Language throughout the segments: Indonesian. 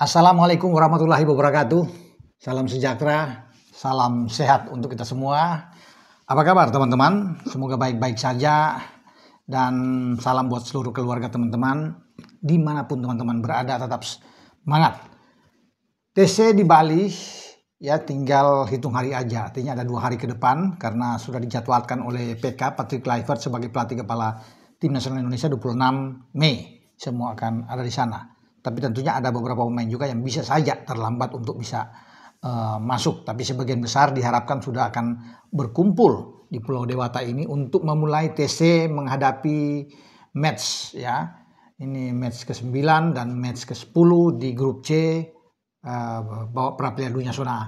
Assalamualaikum warahmatullahi wabarakatuh. Salam sejahtera, salam sehat untuk kita semua. Apa kabar teman-teman? Semoga baik-baik saja. Dan salam buat seluruh keluarga teman-teman. Dimanapun teman-teman berada, tetap semangat. TC di Bali ya tinggal hitung hari aja. Artinya ada 2 hari ke depan karena sudah dijadwalkan oleh PK Patrick Kluivert sebagai pelatih kepala Tim Nasional Indonesia 26 Mei. Semua akan ada di sana. Tapi tentunya ada beberapa pemain juga yang bisa saja terlambat untuk bisa masuk. Tapi sebagian besar diharapkan sudah akan berkumpul di Pulau Dewata ini untuk memulai TC menghadapi match ya. Ini match ke-9 dan match ke-10 di grup C bawa Piala Dunia zona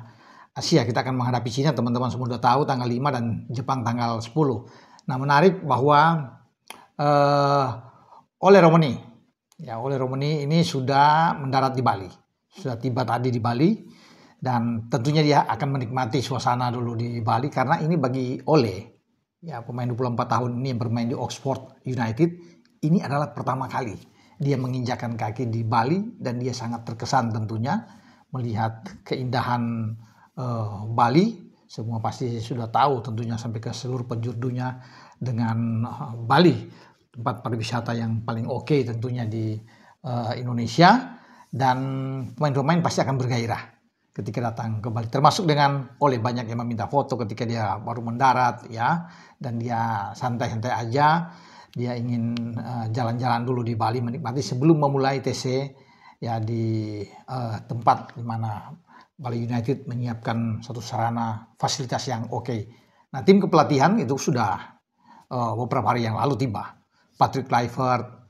Asia. Kita akan menghadapi Cina, teman-teman semua sudah tahu, tanggal 5 dan Jepang tanggal 10. Nah, menarik bahwa Ole Romani ini sudah mendarat di Bali. Sudah tiba tadi di Bali dan tentunya dia akan menikmati suasana dulu di Bali karena ini bagi Ole, ya pemain 24 tahun ini yang bermain di Oxford United, ini adalah pertama kali dia menginjakkan kaki di Bali dan dia sangat terkesan tentunya melihat keindahan Bali. Semua pasti sudah tahu tentunya sampai ke seluruh penjuru dunia dengan Bali. Tempat pariwisata yang paling oke tentunya di Indonesia, dan pemain-pemain pasti akan bergairah ketika datang ke Bali, termasuk dengan Ole. Banyak yang meminta foto ketika dia baru mendarat ya, dan dia santai-santai aja, dia ingin jalan-jalan dulu di Bali, menikmati sebelum memulai TC ya di tempat di mana Bali United menyiapkan satu sarana fasilitas yang oke. Nah, tim kepelatihan itu sudah beberapa hari yang lalu tiba. Patrick Kluivert,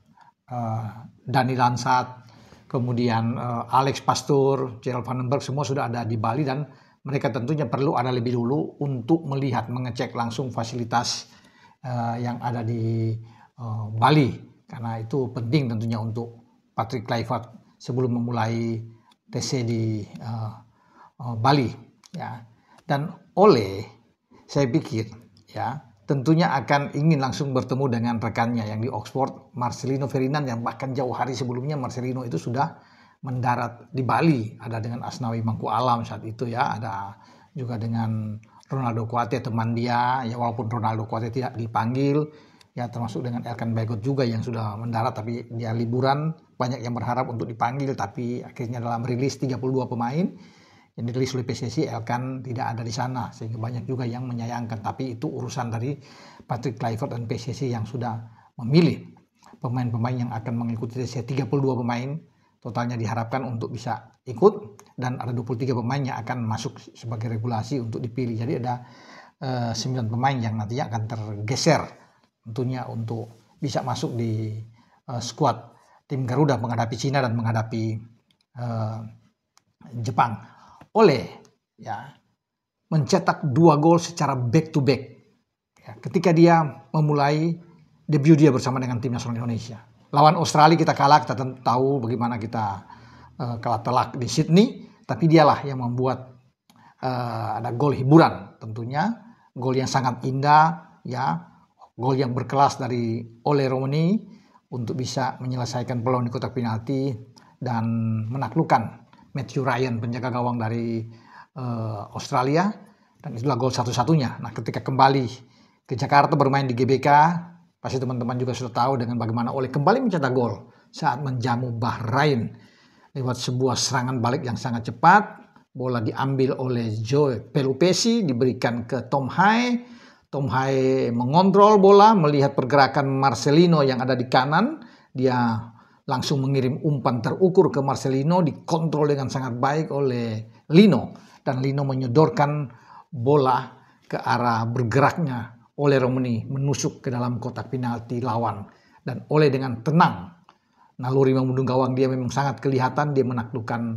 Dani Lansat, kemudian Alex Pastoor, Gerald Van den Berg, semua sudah ada di Bali dan mereka tentunya perlu ada lebih dulu untuk melihat, mengecek langsung fasilitas yang ada di Bali, karena itu penting tentunya untuk Patrick Kluivert sebelum memulai TC di Bali ya. Dan Ole, saya pikir ya, tentunya akan ingin langsung bertemu dengan rekannya yang di Oxford, Marcelino Ferdinand, yang bahkan jauh hari sebelumnya Marcelino itu sudah mendarat di Bali. Ada dengan Asnawi Mangku Alam saat itu ya, ada juga dengan Ronaldo Kuate teman dia, ya walaupun Ronaldo Kuate tidak dipanggil, ya termasuk dengan Elkan Bagot juga yang sudah mendarat tapi dia liburan. Banyak yang berharap untuk dipanggil tapi akhirnya dalam rilis 32 pemain yang dirilis oleh PSSI, Elkan tidak ada di sana, sehingga banyak juga yang menyayangkan. Tapi itu urusan dari Patrick Kluivert dan PSSI yang sudah memilih pemain-pemain yang akan mengikuti TC. 32 pemain totalnya diharapkan untuk bisa ikut, dan ada 23 pemain yang akan masuk sebagai regulasi untuk dipilih. Jadi ada 9 pemain yang nantinya akan tergeser tentunya untuk bisa masuk di skuad tim Garuda menghadapi Cina dan menghadapi Jepang. Ole ya mencetak 2 gol secara back to back ya, ketika dia memulai debut dia bersama dengan Tim Nasional Indonesia. Lawan Australia kita kalah, kita tahu bagaimana kita kalah telak di Sydney, tapi dialah yang membuat ada gol hiburan tentunya, gol yang sangat indah ya, gol yang berkelas dari Ole Romani untuk bisa menyelesaikan peluang di kotak penalti dan menaklukkan Matthew Ryan, penjaga gawang dari Australia, dan itulah gol satu-satunya. Nah, ketika kembali ke Jakarta bermain di GBK, pasti teman-teman juga sudah tahu dengan bagaimana Ole kembali mencetak gol saat menjamu Bahrain lewat sebuah serangan balik yang sangat cepat. Bola diambil oleh Joe Pelupesi, diberikan ke Tom Hai. Tom Hai mengontrol bola, melihat pergerakan Marcelino yang ada di kanan, dia langsung mengirim umpan terukur ke Marcelino, dikontrol dengan sangat baik oleh Lino, dan Lino menyodorkan bola ke arah bergeraknya Ole Romani menusuk ke dalam kotak penalti lawan, dan Ole dengan tenang, naluri membunuh gawang dia memang sangat kelihatan, dia menaklukkan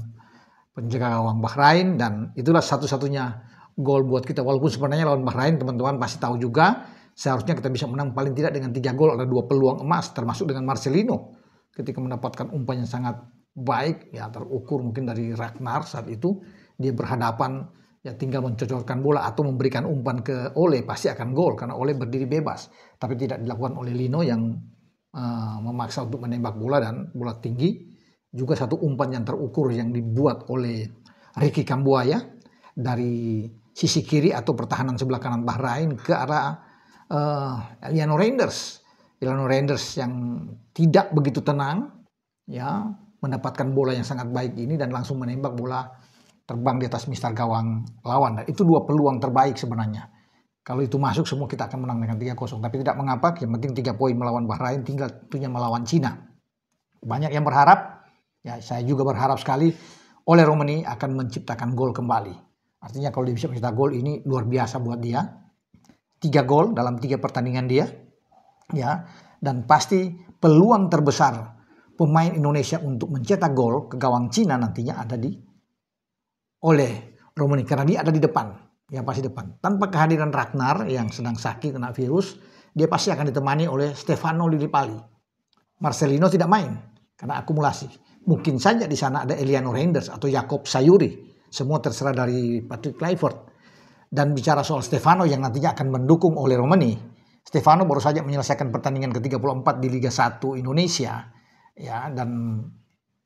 penjaga gawang Bahrain, dan itulah satu-satunya gol buat kita. Walaupun sebenarnya lawan Bahrain teman-teman pasti tahu juga seharusnya kita bisa menang paling tidak dengan 3 gol, ada 2 peluang emas termasuk dengan Marcelino ketika mendapatkan umpan yang sangat baik ya, terukur mungkin dari Ragnar saat itu, dia berhadapan ya, tinggal mencocorkan bola atau memberikan umpan ke Ole pasti akan gol karena Ole berdiri bebas, tapi tidak dilakukan oleh Lino yang memaksa untuk menembak bola dan bola tinggi juga satu umpan yang terukur yang dibuat oleh Ricky Kambuaya dari sisi kiri atau pertahanan sebelah kanan Bahrain ke arah Eliano Reinders. Eliano Reinders yang tidak begitu tenang, ya, mendapatkan bola yang sangat baik ini dan langsung menembak bola terbang di atas mistar gawang lawan. Dan itu dua peluang terbaik sebenarnya. Kalau itu masuk semua kita akan menang dengan 3-0. Tapi tidak mengapa, yang penting 3 poin melawan Bahrain, tinggal tentunya melawan Cina. Banyak yang berharap, ya saya juga berharap sekali Ole Romani akan menciptakan gol kembali. Artinya kalau dia bisa mencetak gol ini luar biasa buat dia. 3 gol dalam 3 pertandingan dia. Ya, dan pasti peluang terbesar pemain Indonesia untuk mencetak gol ke gawang Cina nantinya ada di Ole Romani karena dia ada di depan. Ya pasti depan. Tanpa kehadiran Ragnar yang sedang sakit kena virus, dia pasti akan ditemani oleh Stefano Lillipali. Marcelino tidak main karena akumulasi. Mungkin saja di sana ada Eliano Reinders atau Jakob Sayuri. Semua terserah dari Patrick Kluivert. Dan bicara soal Stefano yang nantinya akan mendukung oleh Romani. Stefano baru saja menyelesaikan pertandingan ke-34 di Liga 1 Indonesia. Ya, dan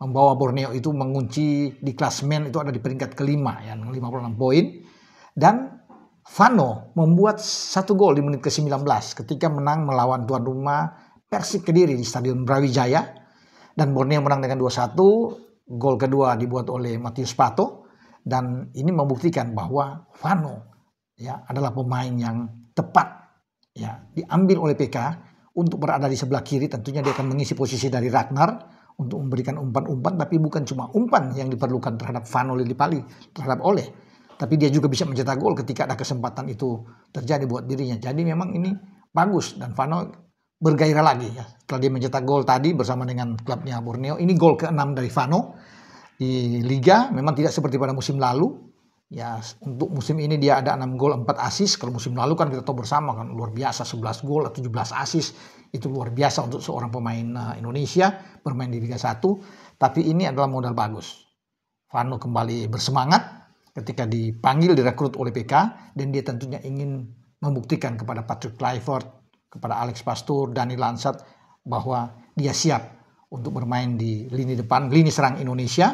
membawa Borneo itu mengunci di klasmen itu ada di peringkat kelima ya, 56 poin. Dan Vano membuat 1 gol di menit ke-19 ketika menang melawan tuan rumah Persik Kediri di Stadion Brawijaya. Dan Borneo menang dengan 2-1. Gol kedua dibuat oleh Matius Pato. Dan ini membuktikan bahwa Vano ya adalah pemain yang tepat ya diambil oleh PK untuk berada di sebelah kiri. Tentunya dia akan mengisi posisi dari Ragnar untuk memberikan umpan-umpan. Tapi bukan cuma umpan yang diperlukan terhadap Vano Lillipali, terhadap Ole. Tapi dia juga bisa mencetak gol ketika ada kesempatan itu terjadi buat dirinya. Jadi memang ini bagus dan Vano bergairah lagi ya. Setelah dia mencetak gol tadi bersama dengan klubnya Borneo. Ini gol ke-6 dari Vano di Liga. Memang tidak seperti pada musim lalu. Ya, untuk musim ini dia ada 6 gol 4 assist. Kalau musim lalu kan kita tahu bersama kan luar biasa 11 gol atau 17 assist. Itu luar biasa untuk seorang pemain Indonesia bermain di Liga 1. Tapi ini adalah modal bagus. Vano kembali bersemangat ketika dipanggil direkrut oleh PK dan dia tentunya ingin membuktikan kepada Patrick Kluivert, kepada Alex Pastur, Dani Lansat bahwa dia siap untuk bermain di lini depan, lini serang Indonesia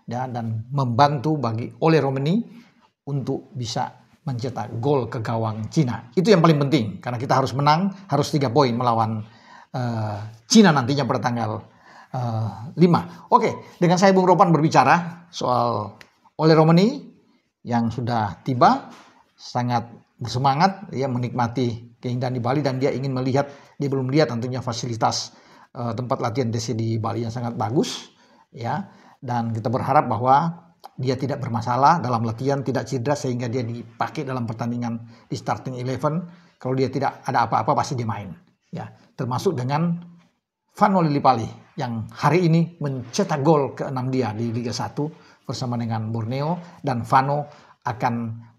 ya, dan membantu bagi Ole Romani untuk bisa mencetak gol ke gawang Cina. Itu yang paling penting karena kita harus menang, harus 3 poin melawan Cina nantinya pada tanggal 5. Oke, dengan saya Bung Ropan berbicara soal Ole Romani yang sudah tiba, sangat bersemangat ya menikmati keindahan di Bali dan dia ingin melihat, dia belum lihat tentunya fasilitas tempat latihan TC di Bali yang sangat bagus ya, dan kita berharap bahwa dia tidak bermasalah dalam latihan, tidak cedera sehingga dia dipakai dalam pertandingan di starting 11. Kalau dia tidak ada apa-apa pasti dia main ya, termasuk dengan Vano Lillipali yang hari ini mencetak gol ke-6 dia di Liga 1 bersama dengan Borneo, dan Vano akan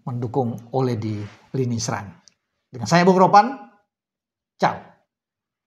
mendukung Ole di lini serang. Dengan saya Bung Ropan, ciao.